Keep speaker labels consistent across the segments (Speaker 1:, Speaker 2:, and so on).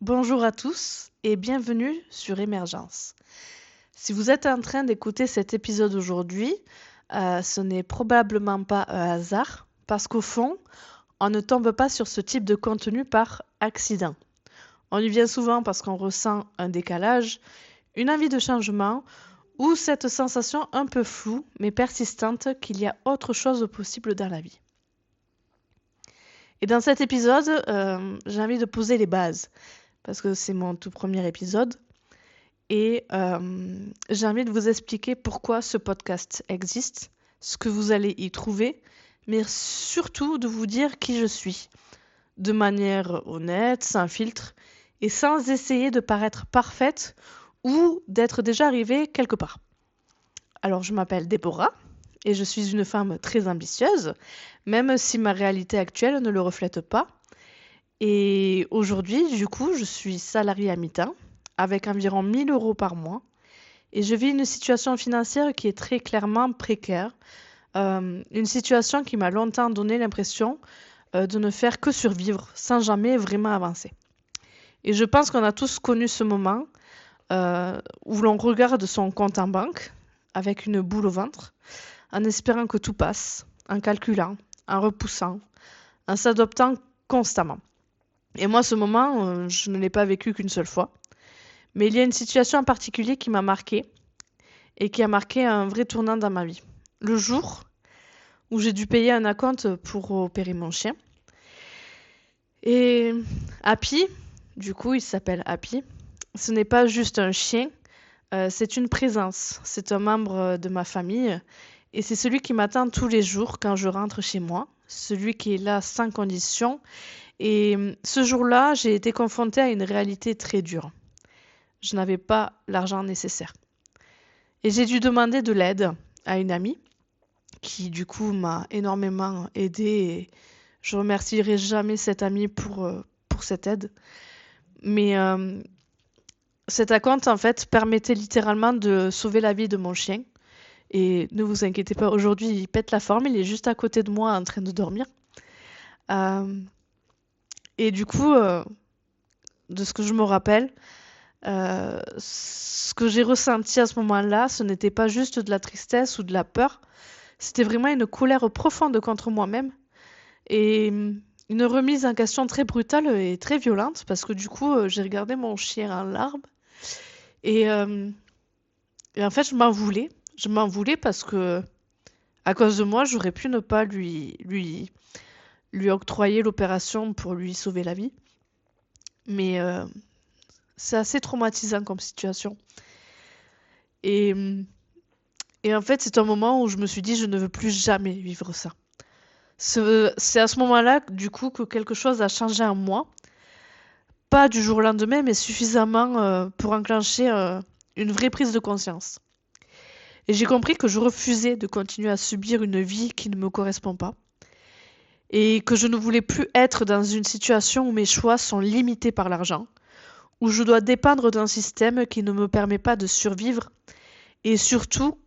Speaker 1: Bonjour à tous et bienvenue sur Émergence. Si vous êtes en train d'écouter cet épisode aujourd'hui, ce n'est probablement pas un hasard parce qu'au fond, on ne tombe pas sur ce type de contenu par accident. On y vient souvent parce qu'on ressent un décalage, une envie de changement ou cette sensation un peu floue mais persistante qu'il y a autre chose possible dans la vie. Et dans cet épisode, j'ai envie de poser les bases parce que c'est mon tout premier épisode. Et j'ai envie de vous expliquer pourquoi ce podcast existe, ce que vous allez y trouver, mais surtout de vous dire qui je suis, de manière honnête, sans filtre, et sans essayer de paraître parfaite ou d'être déjà arrivée quelque part. Alors je m'appelle Déborah, et je suis une femme très ambitieuse, même si ma réalité actuelle ne le reflète pas. Et aujourd'hui, du coup, je suis salariée à mi-temps, avec environ 1 000 € par mois. Et je vis une situation financière qui est très clairement précaire, une situation qui m'a longtemps donné l'impression de ne faire que survivre sans jamais vraiment avancer. Et je pense qu'on a tous connu ce moment où l'on regarde son compte en banque avec une boule au ventre, en espérant que tout passe, en calculant, en repoussant, en s'adoptant constamment. Et moi, ce moment, je ne l'ai pas vécu qu'une seule fois. Mais il y a une situation en particulier qui m'a marquée et qui a marqué un vrai tournant dans ma vie. Le jour où j'ai dû payer un acompte pour opérer mon chien. Et Happy, du coup, il s'appelle Happy. Ce n'est pas juste un chien, c'est une présence. C'est un membre de ma famille. Et c'est celui qui m'attend tous les jours quand je rentre chez moi. Celui qui est là sans condition. Et ce jour-là, j'ai été confrontée à une réalité très dure. Je n'avais pas l'argent nécessaire. Et j'ai dû demander de l'aide à une amie qui du coup m'a énormément aidée et je remercierai jamais cette amie pour cette aide. Mais cet acompte en fait permettait littéralement de sauver la vie de mon chien. Et ne vous inquiétez pas, aujourd'hui il pète la forme, il est juste à côté de moi en train de dormir. Euh, et du coup, de ce que je me rappelle, ce que j'ai ressenti à ce moment-là, ce n'était pas juste de la tristesse ou de la peur, c'était vraiment une colère profonde contre moi-même et une remise en question très brutale et très violente parce que du coup, j'ai regardé mon chien en larmes et, euh, et en fait, je m'en voulais. Je m'en voulais parce que, à cause de moi, j'aurais pu ne pas lui octroyer l'opération pour lui sauver la vie. Mais c'est assez traumatisant comme situation. Et, et en fait, c'est un moment où je me suis dit, je ne veux plus jamais vivre ça. C'est à ce moment-là, du coup, que quelque chose a changé en moi. Pas du jour au lendemain, mais suffisamment pour enclencher une vraie prise de conscience. Et j'ai compris que je refusais de continuer à subir une vie qui ne me correspond pas. Et que je ne voulais plus être dans une situation où mes choix sont limités par l'argent, où je dois dépendre d'un système qui ne me permet pas de survivre, et surtout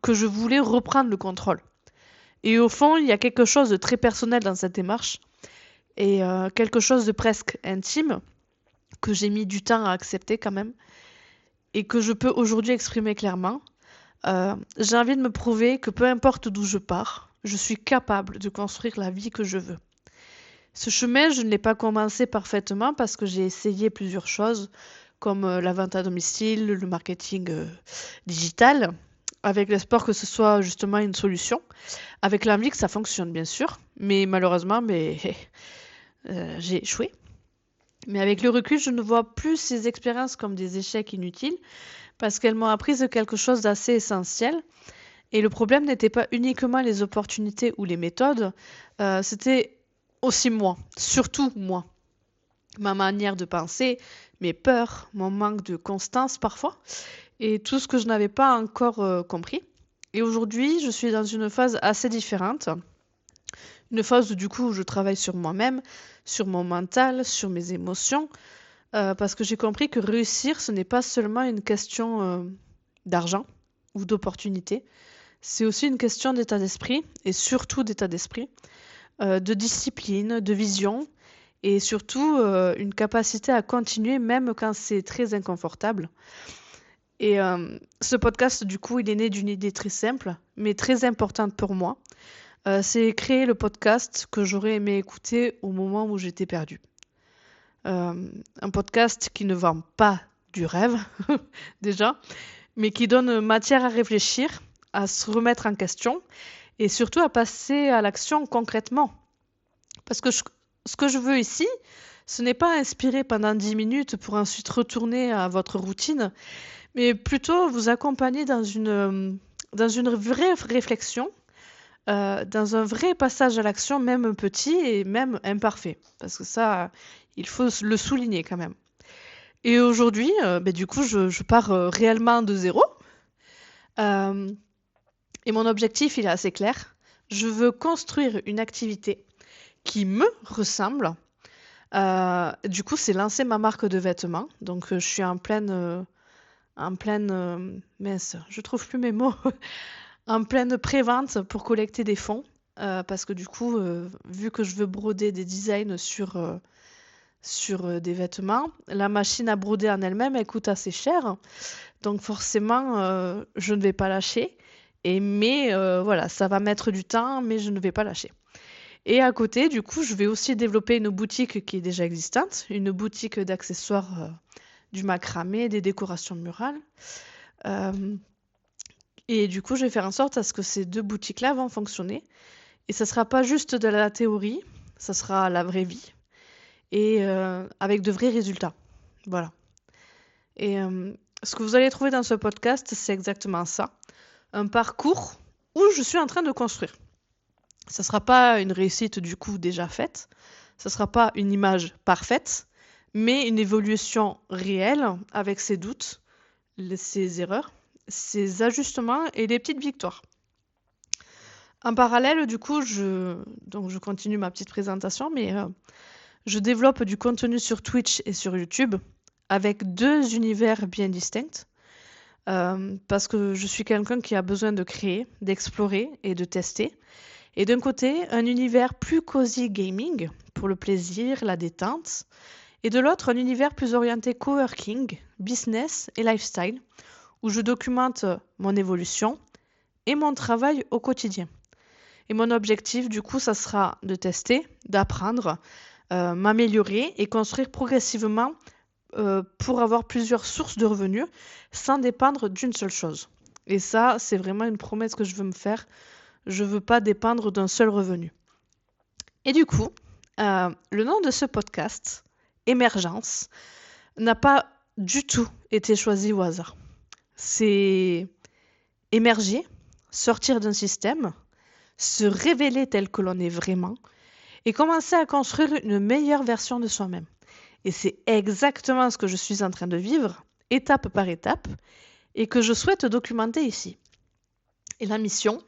Speaker 1: que je voulais reprendre le contrôle. Et au fond, il y a quelque chose de très personnel dans cette démarche, et quelque chose de presque intime, que j'ai mis du temps à accepter quand même, et que je peux aujourd'hui exprimer clairement. J'ai envie de me prouver que peu importe d'où je pars, je suis capable de construire la vie que je veux. Ce chemin, je ne l'ai pas commencé parfaitement parce que j'ai essayé plusieurs choses, comme la vente à domicile, le marketing digital, avec l'espoir que ce soit justement une solution, avec l'envie que ça fonctionne bien sûr, mais malheureusement, j'ai échoué. Mais avec le recul, je ne vois plus ces expériences comme des échecs inutiles parce qu'elles m'ont appris quelque chose d'assez essentiel. Et le problème n'était pas uniquement les opportunités ou les méthodes, c'était aussi moi, surtout moi. Ma manière de penser, mes peurs, mon manque de constance parfois, et tout ce que je n'avais pas encore compris. Et aujourd'hui, je suis dans une phase assez différente. Une phase où du coup, je travaille sur moi-même, sur mon mental, sur mes émotions, parce que j'ai compris que réussir, ce n'est pas seulement une question d'argent ou d'opportunité, c'est aussi une question d'état d'esprit, et surtout d'état d'esprit, de discipline, de vision, et surtout une capacité à continuer même quand c'est très inconfortable. Et ce podcast, du coup, il est né d'une idée très simple, mais très importante pour moi. C'est créer le podcast que j'aurais aimé écouter au moment où j'étais perdue. Un podcast qui ne vend pas du rêve, déjà, mais qui donne matière à réfléchir, à se remettre en question et surtout à passer à l'action concrètement. Parce que ce que je veux ici, ce n'est pas inspirer pendant 10 minutes pour ensuite retourner à votre routine, mais plutôt vous accompagner dans une vraie réflexion, dans un vrai passage à l'action, même petit et même imparfait. Parce que ça, il faut le souligner quand même. Et aujourd'hui, du coup, je pars réellement de zéro. Euh, et mon objectif, il est assez clair. Je veux construire une activité qui me ressemble. Du coup, c'est lancer ma marque de vêtements. Donc, je suis mince, je trouve plus mes mots, en pleine pré-vente pour collecter des fonds. Parce que du coup, vu que je veux broder des designs sur des vêtements, la machine à broder en elle-même, elle coûte assez cher. Donc forcément, je ne vais pas lâcher. Mais voilà, ça va mettre du temps, mais je ne vais pas lâcher. Et à côté, du coup, je vais aussi développer une boutique qui est déjà existante, une boutique d'accessoires, du macramé, des décorations murales. Euh, et du coup, je vais faire en sorte à ce que ces deux boutiques-là vont fonctionner. Et ça sera pas juste de la théorie, ça sera la vraie vie et avec de vrais résultats. Voilà. Et ce que vous allez trouver dans ce podcast, c'est exactement ça. Un parcours où je suis en train de construire. Ça ne sera pas une réussite du coup déjà faite, ça ne sera pas une image parfaite, mais une évolution réelle avec ses doutes, ses erreurs, ses ajustements et des petites victoires. En parallèle, du coup, donc je continue ma petite présentation, mais je développe du contenu sur Twitch et sur YouTube avec deux univers bien distincts. Parce que je suis quelqu'un qui a besoin de créer, d'explorer et de tester. Et d'un côté, un univers plus cosy gaming, pour le plaisir, la détente. Et de l'autre, un univers plus orienté coworking, business et lifestyle, où je documente mon évolution et mon travail au quotidien. Et mon objectif, du coup, ça sera de tester, d'apprendre, m'améliorer et construire progressivement pour avoir plusieurs sources de revenus sans dépendre d'une seule chose. Et ça, c'est vraiment une promesse que je veux me faire. Je ne veux pas dépendre d'un seul revenu. Et du coup, le nom de ce podcast, Émergence, n'a pas du tout été choisi au hasard. C'est émerger, sortir d'un système, se révéler tel que l'on est vraiment et commencer à construire une meilleure version de soi-même. Et c'est exactement ce que je suis en train de vivre, étape par étape, et que je souhaite documenter ici. Et la mission,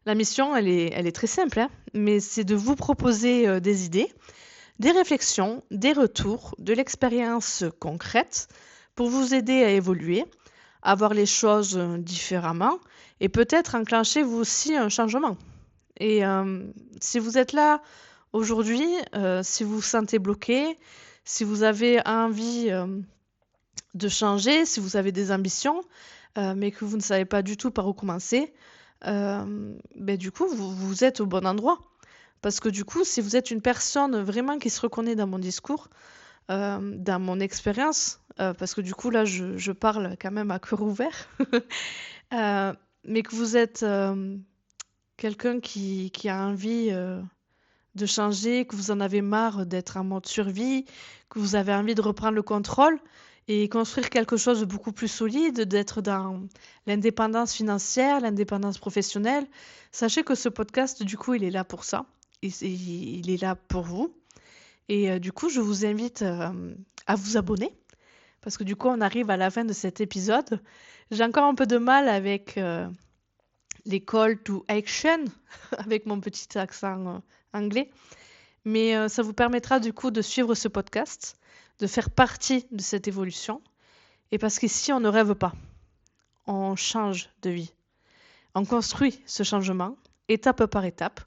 Speaker 1: elle est très simple, hein, mais c'est de vous proposer des idées, des réflexions, des retours, de l'expérience concrète pour vous aider à évoluer, à voir les choses différemment et peut-être enclencher vous aussi un changement. Et si vous êtes là aujourd'hui, si vous vous sentez bloqué, si vous avez envie de changer, si vous avez des ambitions, mais que vous ne savez pas du tout par où commencer, du coup, vous êtes au bon endroit. Parce que du coup, si vous êtes une personne vraiment qui se reconnaît dans mon discours, dans mon expérience, parce que du coup, là, je parle quand même à cœur ouvert, euh, mais que vous êtes quelqu'un qui a envie de changer, que vous en avez marre d'être en mode survie, que vous avez envie de reprendre le contrôle et construire quelque chose de beaucoup plus solide, d'être dans l'indépendance financière, l'indépendance professionnelle, sachez que ce podcast, du coup, il est là pour ça. Il est là pour vous. Et du coup, je vous invite à vous abonner parce que du coup, on arrive à la fin de cet épisode. J'ai encore un peu de mal avec les call to action, avec mon petit accent anglais. Mais ça vous permettra du coup de suivre ce podcast, de faire partie de cette évolution. Et parce qu'ici, on ne rêve pas, on change de vie. On construit ce changement, étape par étape.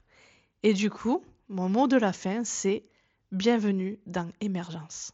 Speaker 1: Et du coup, mon mot de la fin, c'est Bienvenue dans Émergence.